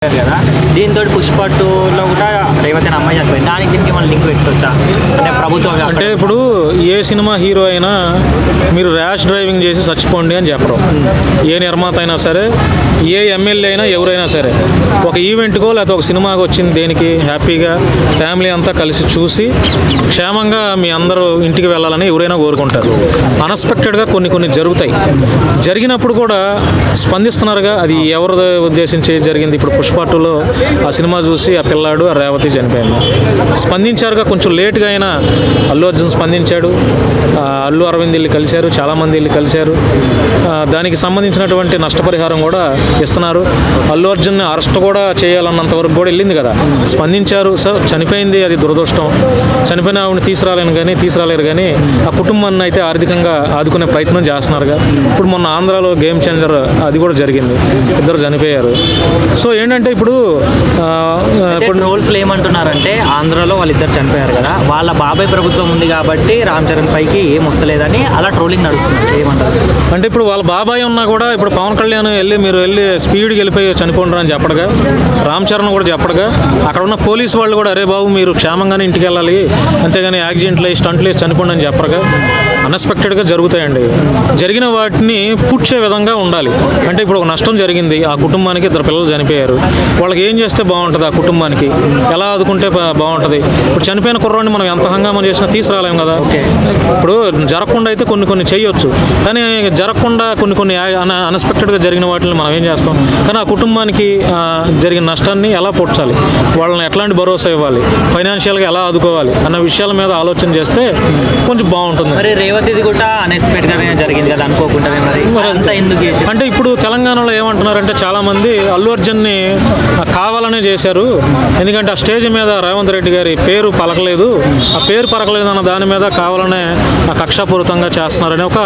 కదా. దీంతో పుష్ప 2లో కూడా రేవతి అనే అమ్మాయి చనిపోయింది. దానికి దీనికి మనం లింక్ పెట్టుకోవచ్చా? అంటే ప్రభుత్వం అంటే ఇప్పుడు ఏ సినిమా హీరో అయినా మీరు ర్యాష్ డ్రైవింగ్ చేసి చచ్చిపోండి అని చెప్పరు. ఏ నిర్మాత అయినా సరే, ఏ ఎమ్మెల్యే అయినా, ఎవరైనా సరే ఒక ఈవెంట్కో లేకపోతే ఒక సినిమాకి వచ్చింది దేనికి హ్యాపీగా ఫ్యామిలీ అంతా కలిసి చూసి క్షేమంగా మీ అందరూ ఇంటికి వెళ్ళాలని ఎవరైనా కోరుకుంటారు. అన్ఎక్స్పెక్టెడ్గా కొన్ని జరుగుతాయి. జరిగినప్పుడు కూడా స్పందిస్తున్నారుగా. అది ఎవరు ఉద్దేశించి జరిగింది? ఇప్పుడు పుష్ప 2లో ఆ సినిమా చూసి ఆ పిల్లాడు ఆ రేవతి చనిపోయింది. స్పందించారుగా. కొంచెం లేట్గా అయినా అల్లు అర్జున్ స్పందించాడు. అల్లు అరవింద్ వెళ్ళి కలిశారు, చాలామంది వెళ్ళి కలిశారు. దానికి సంబంధించినటువంటి నష్టపరిహారం కూడా ఇస్తున్నారు. అల్లు అర్జున్ని అరెస్ట్ కూడా చేయాలన్నంత వరకు కూడా వెళ్ళింది కదా. స్పందించారు. సార్ చనిపోయింది, అది దురదృష్టం. చనిపోయిన ఆవిడని తీసుకురాలేరు కానీ ఆ కుటుంబాన్ని అయితే ఆర్థికంగా ఆదుకునే ప్రయత్నం చేస్తున్నారుగా. ఇప్పుడు మొన్న ఆంధ్రాలో గేమ్ చేంజర్ అది కూడా జరిగింది. ఇద్దరు చనిపోయారు. సో ఏంటంటే ఇప్పుడు రోల్స్లో ఏమంటున్నారంటే ఆంధ్రాలో వాళ్ళిద్దరు చనిపోయారు కదా, వాళ్ళ బాబాయ్ ప్రభుత్వం ఉంది కాబట్టి రామ్ చరణ్ పైకి ఏం వస్తలేదని అలా ట్రోలింగ్ నడుస్తుంది. ఏమంటారు? అంటే ఇప్పుడు వాళ్ళ బాబాయ్ ఉన్నా కూడా ఇప్పుడు పవన్ కళ్యాణ్ మీరు వెళ్ళి స్పీడ్కి వెళ్ళిపోయి చనిపోండి అని చెప్పడగా, రామ్ చరణ్ కూడా చెప్పడగా, అక్కడ ఉన్న పోలీసు వాళ్ళు కూడా అరే బాబు మీరు క్షేమంగానే ఇంటికి వెళ్ళాలి, అంతేగాని యాక్సిడెంట్లు అయ్యి స్టంట్లు వేసి చనిపోండి అని చెప్పడగా అన్ఎక్స్పెక్టెడ్గా జరుగుతాయండి. జరిగిన వాటిని పూడ్చే విధంగా ఉండాలి. అంటే ఇప్పుడు ఒక నష్టం జరిగింది, ఆ కుటుంబానికి ఇద్దరు పిల్లలు చనిపోయారు. వాళ్ళకి ఏం చేస్తే బాగుంటుంది? ఆ కుటుంబానికి ఎలా ఆదుకుంటే బాగుంటుంది? ఇప్పుడు చనిపోయిన కుర్రాడిని మనం ఎంత హంగామా చేసినా తీసుకురాలేం కదా. ఇప్పుడు జరగకుండా అయితే కొన్ని చేయొచ్చు, కానీ జరగకుండా కొన్ని అన్ఎక్స్పెక్టెడ్గా జరిగిన వాటిని మనం ఏం చేస్తాం? కానీ ఆ కుటుంబానికి జరిగిన నష్టాన్ని ఎలా పూడ్చాలి, వాళ్ళని ఎట్లాంటి భరోసా ఇవ్వాలి, ఫైనాన్షియల్గా ఎలా ఆదుకోవాలి అన్న విషయాల మీద ఆలోచన చేస్తే కొంచెం బాగుంటుంది. మరి రేవతిది కూడా అన్ఎక్స్పెక్టెడ్గా జరిగింది కదా, అనుకోకుండా. ఎందుకు అంటే ఇప్పుడు తెలంగాణలో ఏమంటున్నారంటే చాలామంది అల్లు అర్జున్ని కావాలనే చేశారు, ఎందుకంటే ఆ స్టేజ్ మీద రేవంత్ రెడ్డి గారి పేరు పలకలేదు, ఆ పేరు పలకలేదు అన్న దాని మీద కావాలనే కక్షాపూరితంగా చేస్తున్నారనే ఒక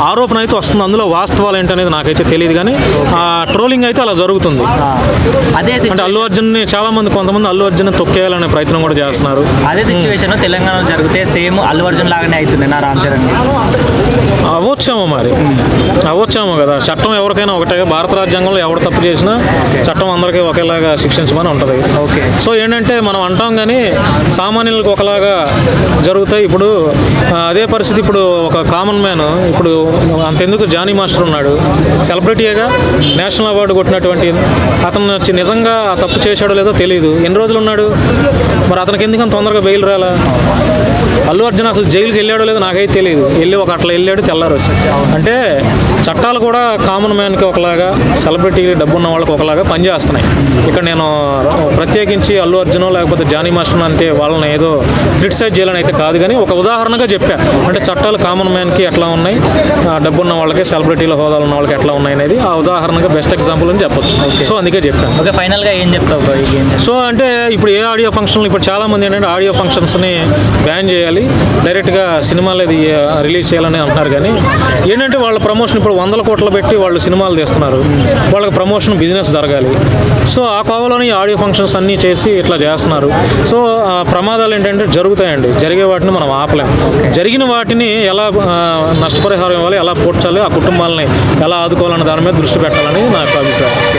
ఆరోపణ అయితే వస్తుంది. అందులో వాస్తవాలు ఏంటనేది నాకైతే తెలియదు, కానీ ఆ ట్రోలింగ్ అయితే అలా జరుగుతుంది. అదే అంటే అల్లు అర్జున్ని కొంతమంది అల్లు అర్జున్ తొక్కేయాలనే ప్రయత్నం కూడా చేస్తున్నారు. అదే సిచ్యువేషన్ తెలంగాణలో జరిగితే సేమ్ అల్లు అర్జున్ లాగానే అవుతుంది నా రామ్ చరణ్. అవ్వచ్చేమో కదా. చట్టం ఎవరికైనా ఒకటే. భారత రాజ్యాంగంలో ఎవరు తప్పు చేసినా చట్టం అందరికీ ఒకేలాగా శిక్షించమని ఉంటుంది. ఓకే. సో ఏంటంటే మనం అంటాం కానీ సామాన్యులకు ఒకలాగా జరుగుతాయి. ఇప్పుడు అదే పరిస్థితి ఇప్పుడు ఒక కామన్ మ్యాన్, ఇప్పుడు అంతెందుకు జానీ మాస్టర్ ఉన్నాడు, సెలబ్రిటీగా నేషనల్ అవార్డు కొట్టినటువంటి అతను వచ్చి నిజంగా ఆ తప్పు చేశాడో లేదో తెలియదు. ఎన్ని రోజులు ఉన్నాడు మరి? అతనికి ఎందుకని తొందరగా బెయిల్ రాలా? అల్లు అర్జున్ అసలు జైలుకి వెళ్ళాడో లేదో నాకైతే తెలియదు. అట్లా వెళ్ళాడు, తెల్లారు. అంటే చట్టాలు కూడా కామన్ మ్యాన్కి ఒకలాగా, సెలబ్రిటీ డబ్బున్న వాళ్ళకి ఒకలాగా పనిచేస్తున్నాయి. ఇక్కడ నేను ప్రత్యేకించి అల్లు అర్జున్ లేకపోతే జానీ మాస్టర్ అంటే వాళ్ళని ఏదో క్రిటిసైజ్ చేయాలని అయితే కాదు, కానీ ఒక ఉదాహరణగా చెప్పా. అంటే చట్టాలు కామన్ మ్యాన్కి ఎట్లా ఉన్నాయి, డబ్బున్న వాళ్ళకి, సెలబ్రిటీల హోదాలు ఉన్న వాళ్ళకి ఎట్లా ఉన్నాయి అనేది ఆ ఉదాహరణగా బెస్ట్ ఎగ్జాంపుల్ అని చెప్పొచ్చు. సో అందుకే చెప్పాను. ఓకే, ఫైనల్గా ఏం చెప్తావు? సో అంటే ఇప్పుడు ఏ ఆడియో ఫంక్షన్లు, ఇప్పుడు చాలామంది ఏంటంటే ఆడియో ఫంక్షన్స్ని బ్యాన్ చేయాలి, డైరెక్ట్గా సినిమాలు అది రిలీజ్ చేయాలని అంటున్నారు. కానీ ఏంటంటే వాళ్ళ ప్రమోషన్ ఇప్పుడు 100 కోట్లు పెట్టి వాళ్ళు సినిమాలు తీస్తున్నారు, వాళ్ళకి ప్రమోషన్ బిజినెస్ జరగాలి. సో ఆ కోవలోని ఆడియో ఫంక్షన్స్ అన్నీ చేసి ఇట్లా చేస్తున్నారు. సో ప్రమాదాలు ఏంటంటే జరుగుతాయండి. జరిగే వాటిని మనం ఆపలేం. జరిగిన వాటిని ఎలా నష్టపరిహారం ఇవ్వాలి, ఎలా పూడ్చాలి, ఆ కుటుంబాలని ఎలా ఆదుకోవాలన్న దాని మీద దృష్టి పెట్టాలని నా అభిప్రాయం.